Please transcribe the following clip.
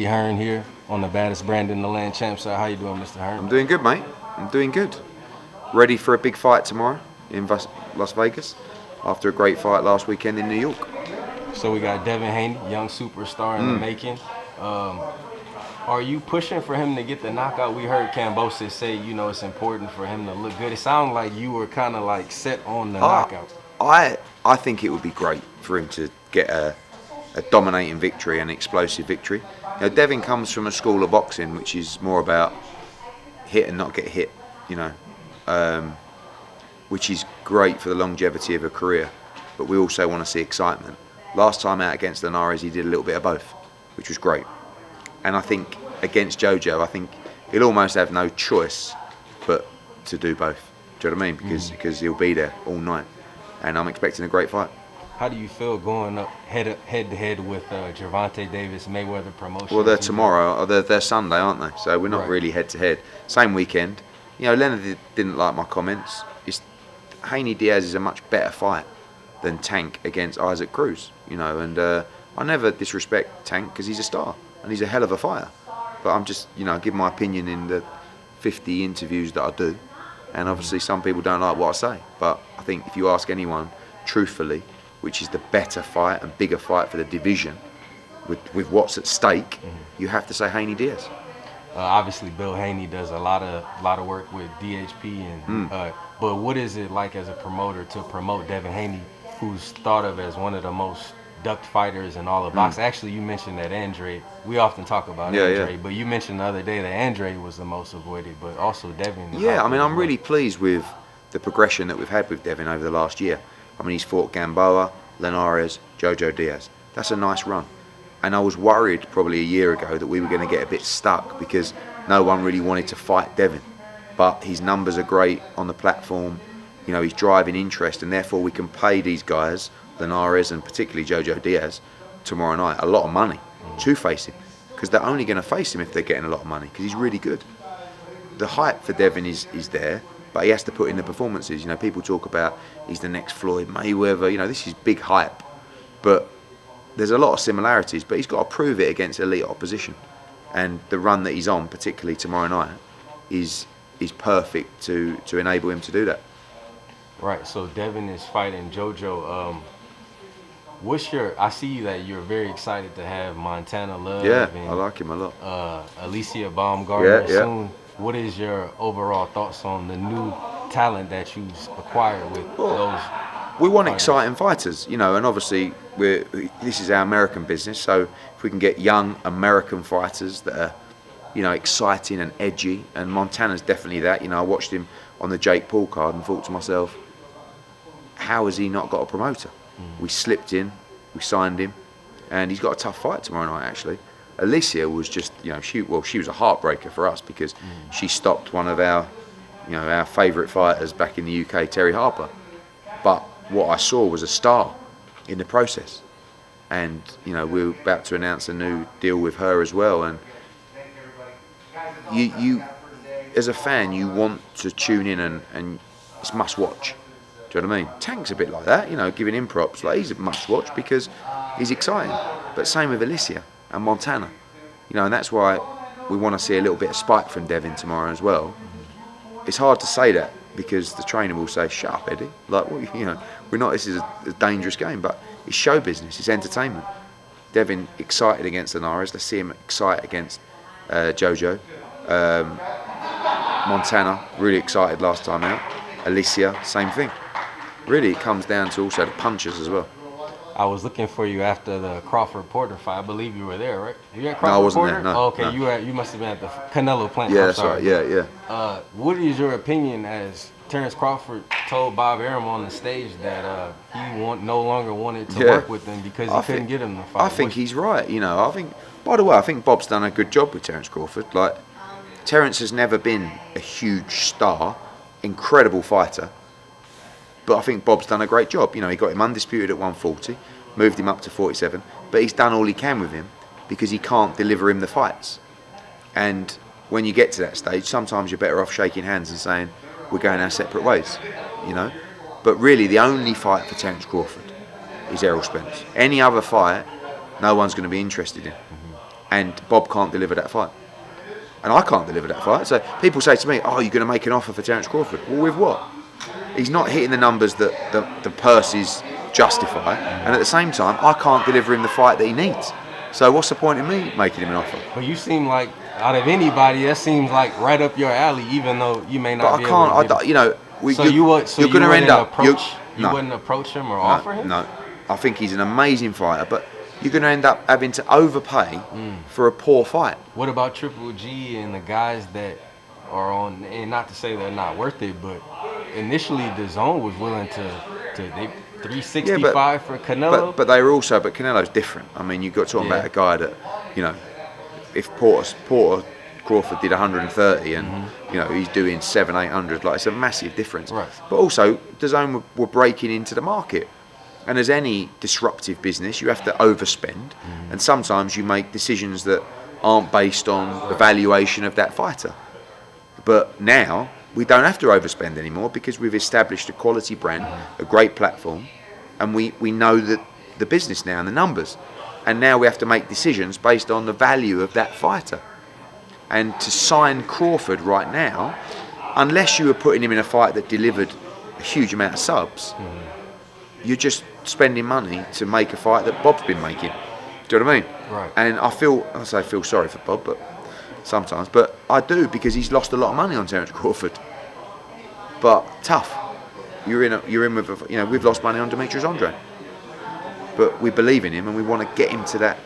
Hearn here on the baddest brand in the land, CHAMPSIDE. How you doing, Mr. Hearn? I'm doing good, mate. I'm doing good. Ready for a big fight tomorrow in Las Vegas after a great fight last weekend in New York. So we got Devin Haney, young superstar in the making. Are you pushing for him to get the knockout? We heard Kambosos say, it's important for him to look good. It sounded like you were kind of like set on the knockout. I think it would be great for him to get a dominating victory, an explosive victory. Devin comes from a school of boxing which is more about hit and not get hit, which is great for the longevity of a career. But we also want to see excitement. Last time out against Linares, he did a little bit of both, which was great. And I think against Jojo, I think he'll almost have no choice but to do both. Do you know what I mean? Because he'll be there all night. And I'm expecting a great fight. How do you feel going up head to head with Gervonta Davis, Mayweather Promotions? Well, they're tomorrow, or they're Sunday, aren't they? So we're not really head to head. Same weekend. Leonard didn't like my comments. Haney Diaz is a much better fight than Tank against Isaac Cruz, and I never disrespect Tank because he's a star and he's a hell of a fighter. But I'm just, I give my opinion in the 50 interviews that I do, and obviously some people don't like what I say. But I think if you ask anyone truthfully, which is the better fight and bigger fight for the division, with what's at stake, you have to say Haney Diaz. Obviously, Bill Haney does a lot of work with DHP, but what is it like as a promoter to promote Devin Haney, who's thought of as one of the most ducked fighters in all of boxing? Actually, you mentioned that Andre. We often talk about Andre, but you mentioned the other day that Andre was the most avoided, but also Devin. Yeah, I'm really pleased with the progression that we've had with Devin over the last year. He's fought Gamboa, Linares, Jojo Diaz. That's a nice run. And I was worried probably a year ago that we were going to get a bit stuck because no one really wanted to fight Devin. But his numbers are great on the platform. He's driving interest, and therefore we can pay these guys, Linares and particularly Jojo Diaz, tomorrow night a lot of money to face him, because they're only going to face him if they're getting a lot of money, because he's really good. The hype for Devin is there, but he has to put in the performances. People talk about he's the next Floyd Mayweather. This is big hype, but there's a lot of similarities. But he's got to prove it against elite opposition, and the run that he's on, particularly tomorrow night, is perfect to enable him to do that. Right. So Devin is fighting Jojo. I see that you're very excited to have Montana Love. Yeah, and, I like him a lot. Alicia Baumgartner soon. Yeah. What is your overall thoughts on the new talent that you've acquired with those? We want exciting fighters, and obviously this is our American business. So if we can get young American fighters that are, exciting and edgy, and Montana's definitely that. I watched him on the Jake Paul card and thought to myself, how has he not got a promoter? We slipped in, we signed him, and he's got a tough fight tomorrow night actually. Alicia was just, she was a heartbreaker for us because she stopped one of our favourite fighters back in the UK, Terry Harper. But what I saw was a star in the process, and we're about to announce a new deal with her as well. And you as a fan, you want to tune in and it's must watch. Do you know what I mean? Tank's a bit like that, giving him props. Like, he's a must watch because he's exciting. But same with Alicia and Montana, and that's why we want to see a little bit of spike from Devin tomorrow as well. It's hard to say that because the trainer will say, "Shut up, Eddie." Like, we're not. This is a dangerous game, but it's show business. It's entertainment. Devin excited against Linares. Let's see him excited against Jojo. Montana really excited last time out. Alicia, same thing. Really, it comes down to also the punches as well. I was looking for you after the Crawford-Porter fight. I believe you were there, right? You at Crawford-Porter? No, I wasn't there. No. Oh, okay, no. You must have been at the Canelo plant. Yeah, that's right. Yeah. What is your opinion as Terence Crawford told Bob Arum on the stage that he no longer wanted to work with him because he couldn't get him to fight? I think he's right. By the way, I think Bob's done a good job with Terence Crawford. Like, Terence has never been a huge star, incredible fighter. But I think Bob's done a great job. He got him undisputed at 140, moved him up to 47, but he's done all he can with him because he can't deliver him the fights. And when you get to that stage, sometimes you're better off shaking hands and saying, we're going our separate ways, But really, the only fight for Terence Crawford is Errol Spence. Any other fight, no one's going to be interested in. and Bob can't deliver that fight. And I can't deliver that fight. So people say to me, "Oh, you're going to make an offer for Terence Crawford?" Well, with what? He's not hitting the numbers that the purses justify, and at the same time, I can't deliver him the fight that he needs. So what's the point in me making him an offer? But you seem like, out of anybody, that seems like right up your alley, even though you may not But be I can't. able to. You know, So you're going to end up. You No. wouldn't approach him or offer him? No, I think he's an amazing fighter, but you're going to end up having to overpay for a poor fight. What about Triple G and the guys that are on? And not to say they're not worth it, but initially the Zone was willing to they 365 for Canelo. But they were also. But Canelo's different. I mean, you've got talking about a guy that, you know, if Porter Crawford did 130 and you know he's doing 700-800, like it's a massive difference. Right. But also DAZN were breaking into the market, and as any disruptive business, you have to overspend, and sometimes you make decisions that aren't based on the valuation of that fighter. But now we don't have to overspend anymore because we've established a quality brand, a great platform, and we know that the business now and the numbers, and now we have to make decisions based on the value of that fighter. And to sign Crawford right now, unless you were putting him in a fight that delivered a huge amount of subs, you're just spending money to make a fight that Bob's been making. Do you know what I mean? Right. And I feel sorry for Bob, but sometimes, but I do, because he's lost a lot of money on Terence Crawford. But tough. You're in with, you know, we've lost money on Demetrius Andre, but we believe in him and we want to get him to that